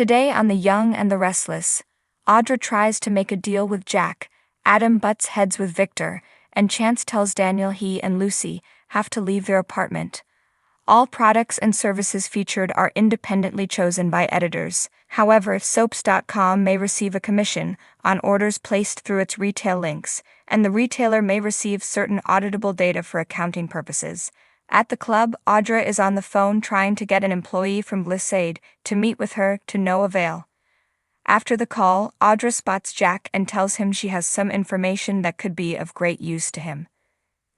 Today on The Young and the Restless, Audra tries to make a deal with Jack, Adam butts heads with Victor, and Chance tells Daniel he and Lucy have to leave their apartment. All products and services featured are independently chosen by editors. However, soaps.com may receive a commission on orders placed through its retail links, and the retailer may receive certain auditable data for accounting purposes. At the club, Audra is on the phone trying to get an employee from Glissade to meet with her, to no avail. After the call, Audra spots Jack and tells him she has some information that could be of great use to him.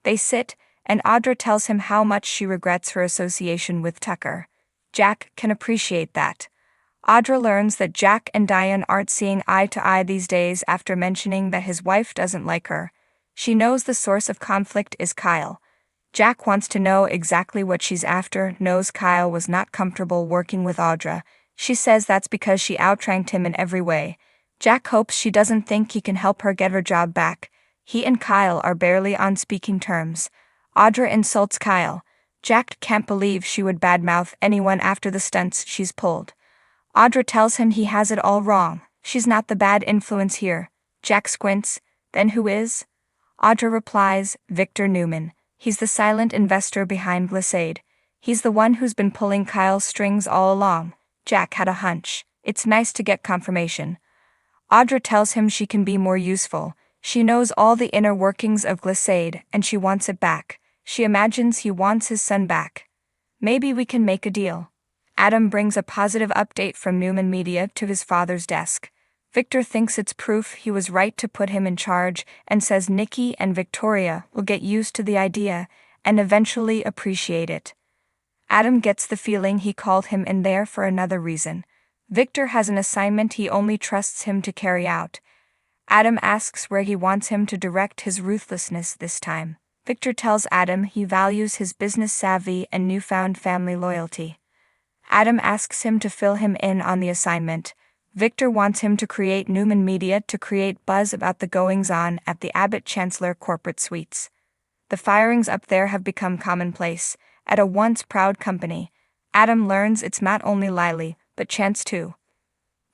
They sit, and Audra tells him how much she regrets her association with Tucker. Jack can appreciate that. Audra learns that Jack and Diane aren't seeing eye to eye these days after mentioning that his wife doesn't like her. She knows the source of conflict is Kyle. Jack wants to know exactly what she's after, knows Kyle was not comfortable working with Audra. She says that's because she outranked him in every way. Jack hopes she doesn't think he can help her get her job back. He and Kyle are barely on speaking terms. Audra insults Kyle. Jack can't believe she would badmouth anyone after the stunts she's pulled. Audra tells him he has it all wrong. She's not the bad influence here. Jack squints. Then who is? Audra replies, Victor Newman. He's the silent investor behind Glissade. He's the one who's been pulling Kyle's strings all along. Jack had a hunch. It's nice to get confirmation. Audra tells him she can be more useful. She knows all the inner workings of Glissade, and she wants it back. She imagines he wants his son back. Maybe we can make a deal. Adam brings a positive update from Newman Media to his father's desk. Victor thinks it's proof he was right to put him in charge and says Nikki and Victoria will get used to the idea and eventually appreciate it. Adam gets the feeling he called him in there for another reason. Victor has an assignment he only trusts him to carry out. Adam asks where he wants him to direct his ruthlessness this time. Victor tells Adam he values his business savvy and newfound family loyalty. Adam asks him to fill him in on the assignment. Victor wants him to create Newman Media to create buzz about the goings-on at the Abbott Chancellor corporate suites. The firings up there have become commonplace. At a once proud company, Adam learns it's not only Lily, but Chance too.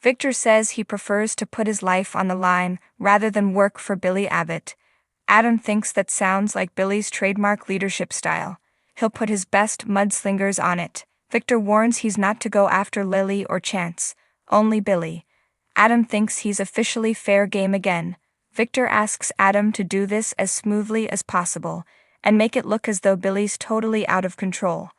Victor says he prefers to put his life on the line rather than work for Billy Abbott. Adam thinks that sounds like Billy's trademark leadership style. He'll put his best mudslingers on it. Victor warns he's not to go after Lily or Chance, only Billy. Adam thinks he's officially fair game again. Victor asks Adam to do this as smoothly as possible and make it look as though Billy's totally out of control.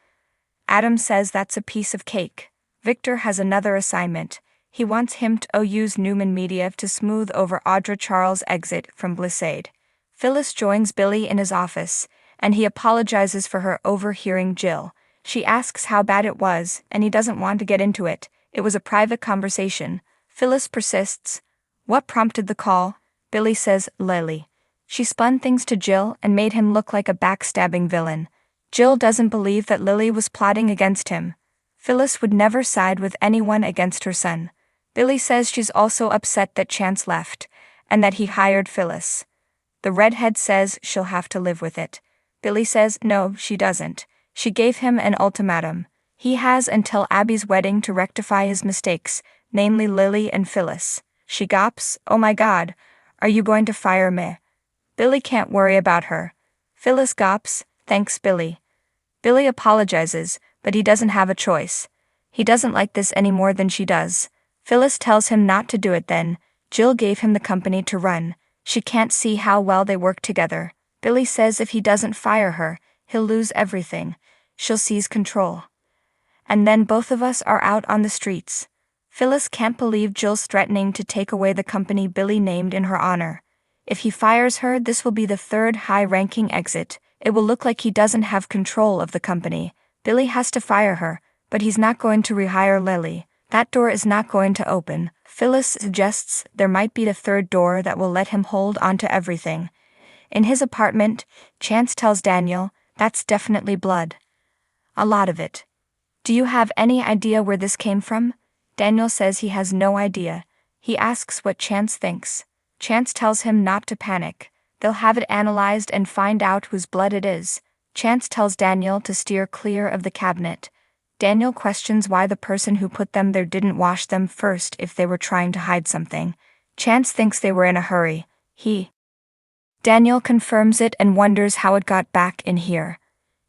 Adam says that's a piece of cake. Victor has another assignment. He wants him to use Newman Media to smooth over Audra Charles' exit from Glissade. Phyllis joins Billy in his office, and he apologizes for her overhearing Jill. She asks how bad it was, and he doesn't want to get into it. It was a private conversation. Phyllis persists. What prompted the call? Billy says, Lily. She spun things to Jill and made him look like a backstabbing villain. Jill doesn't believe that Lily was plotting against him. Phyllis would never side with anyone against her son. Billy says she's also upset that Chance left, and that he hired Phyllis. The redhead says she'll have to live with it. Billy says no, she doesn't. She gave him an ultimatum. He has until Abby's wedding to rectify his mistakes, namely Lily and Phyllis. She gawps, oh my God, are you going to fire me? Billy can't worry about her. Phyllis gawps, thanks Billy. Billy apologizes, but he doesn't have a choice. He doesn't like this any more than she does. Phyllis tells him not to do it then. Jill gave him the company to run. She can't see how well they work together. Billy says if he doesn't fire her, he'll lose everything. She'll seize control. And then both of us are out on the streets. Phyllis can't believe Jill's threatening to take away the company Billy named in her honor. If he fires her, this will be the third high-ranking exit. It will look like he doesn't have control of the company. Billy has to fire her, but he's not going to rehire Lily. That door is not going to open. Phyllis suggests there might be the third door that will let him hold onto everything. In his apartment, Chance tells Daniel, that's definitely blood. A lot of it. Do you have any idea where this came from? Daniel says he has no idea. He asks what Chance thinks. Chance tells him not to panic. They'll have it analyzed and find out whose blood it is. Chance tells Daniel to steer clear of the cabinet. Daniel questions why the person who put them there didn't wash them first if they were trying to hide something. Chance thinks they were in a hurry. Daniel confirms it and wonders how it got back in here.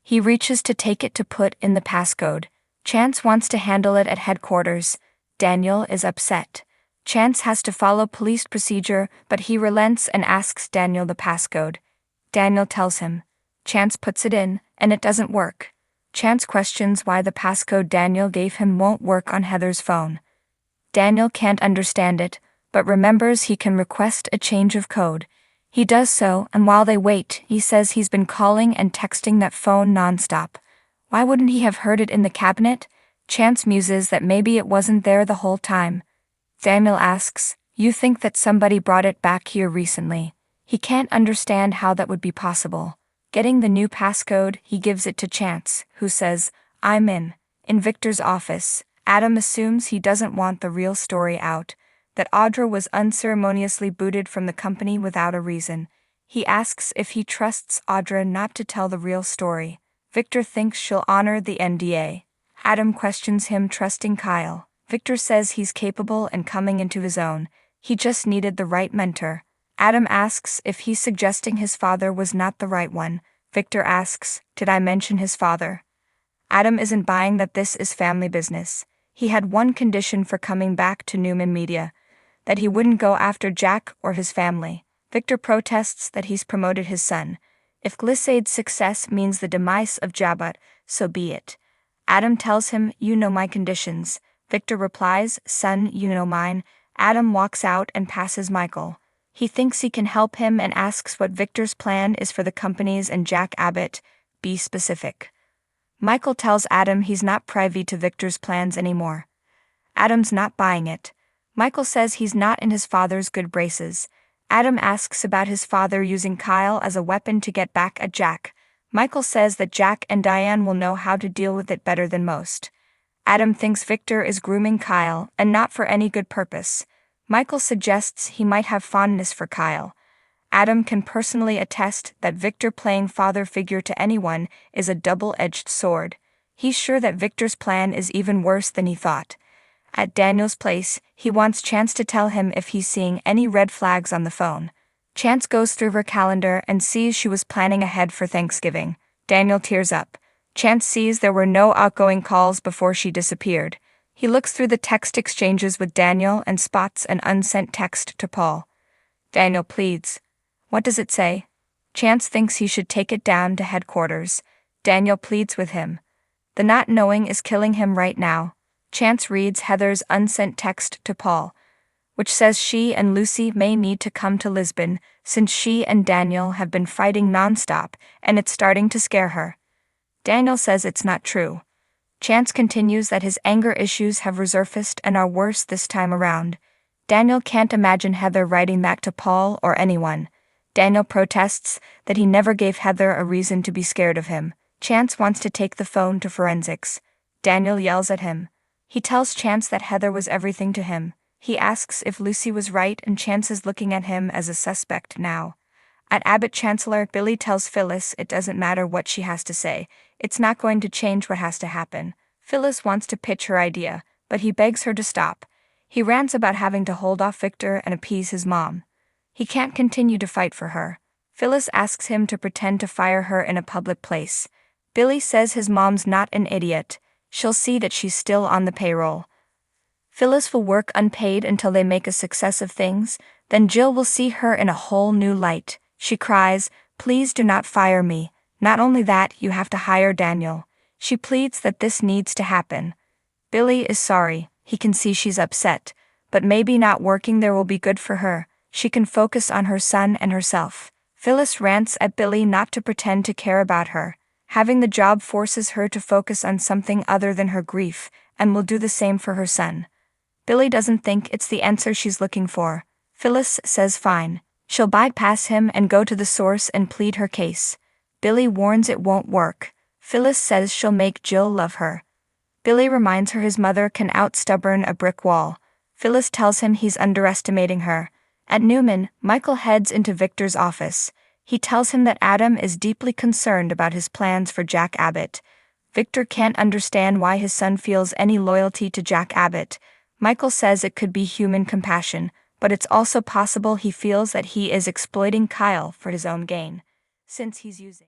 He reaches to take it to put in the passcode. Chance wants to handle it at headquarters. Daniel is upset. Chance has to follow police procedure, but he relents and asks Daniel the passcode. Daniel tells him. Chance puts it in, and it doesn't work. Chance questions why the passcode Daniel gave him won't work on Heather's phone. Daniel can't understand it, but remembers he can request a change of code. He does so, and while they wait, he says he's been calling and texting that phone nonstop. Why wouldn't he have heard it in the cabinet? Chance muses that maybe it wasn't there the whole time. Daniel asks, "You think that somebody brought it back here recently?" He can't understand how that would be possible. Getting the new passcode, he gives it to Chance, who says, "I'm in." In Victor's office, Adam assumes he doesn't want the real story out, that Audra was unceremoniously booted from the company without a reason. He asks if he trusts Audra not to tell the real story. Victor thinks she'll honor the NDA. Adam questions him trusting Kyle. Victor says he's capable and coming into his own. He just needed the right mentor. Adam asks if he's suggesting his father was not the right one. Victor asks, "Did I mention his father?" Adam isn't buying that this is family business. He had one condition for coming back to Newman Media, that he wouldn't go after Jack or his family. Victor protests that he's promoted his son. If Glissade's success means the demise of Jabot, so be it. Adam tells him, "You know my conditions." Victor replies, "Son, you know mine." Adam walks out and passes Michael. He thinks he can help him and asks what Victor's plan is for the companies and Jack Abbott. Be specific. Michael tells Adam he's not privy to Victor's plans anymore. Adam's not buying it. Michael says he's not in his father's good braces. Adam asks about his father using Kyle as a weapon to get back at Jack. Michael says that Jack and Diane will know how to deal with it better than most. Adam thinks Victor is grooming Kyle, and not for any good purpose. Michael suggests he might have fondness for Kyle. Adam can personally attest that Victor playing father figure to anyone is a double-edged sword. He's sure that Victor's plan is even worse than he thought. At Daniel's place, he wants Chance to tell him if he's seeing any red flags on the phone. Chance goes through her calendar and sees she was planning ahead for Thanksgiving. Daniel tears up. Chance sees there were no outgoing calls before she disappeared. He looks through the text exchanges with Daniel and spots an unsent text to Paul. Daniel pleads. What does it say? Chance thinks he should take it down to headquarters. Daniel pleads with him. The not knowing is killing him right now. Chance reads Heather's unsent text to Paul, which says she and Lucy may need to come to Lisbon since she and Daniel have been fighting nonstop and it's starting to scare her. Daniel says it's not true. Chance continues that his anger issues have resurfaced and are worse this time around. Daniel can't imagine Heather writing back to Paul or anyone. Daniel protests that he never gave Heather a reason to be scared of him. Chance wants to take the phone to forensics. Daniel yells at him. He tells Chance that Heather was everything to him. He asks if Lucy was right and Chance is looking at him as a suspect now. At Abbott Chancellor, Billy tells Phyllis it doesn't matter what she has to say. It's not going to change what has to happen. Phyllis wants to pitch her idea, but he begs her to stop. He rants about having to hold off Victor and appease his mom. He can't continue to fight for her. Phyllis asks him to pretend to fire her in a public place. Billy says his mom's not an idiot. She'll see that she's still on the payroll. Phyllis will work unpaid until they make a success of things, then Jill will see her in a whole new light. She cries, "Please do not fire me. Not only that, you have to hire Daniel." She pleads that this needs to happen. Billy is sorry. He can see she's upset, but maybe not working there will be good for her. She can focus on her son and herself. Phyllis rants at Billy not to pretend to care about her. Having the job forces her to focus on something other than her grief, and will do the same for her son. Billy doesn't think it's the answer she's looking for. Phyllis says fine. She'll bypass him and go to the source and plead her case. Billy warns it won't work. Phyllis says she'll make Jill love her. Billy reminds her his mother can out-stubborn a brick wall. Phyllis tells him he's underestimating her. At Newman, Michael heads into Victor's office. He tells him that Adam is deeply concerned about his plans for Jack Abbott. Victor can't understand why his son feels any loyalty to Jack Abbott. Michael says it could be human compassion, but it's also possible he feels that he is exploiting Kyle for his own gain, since he's using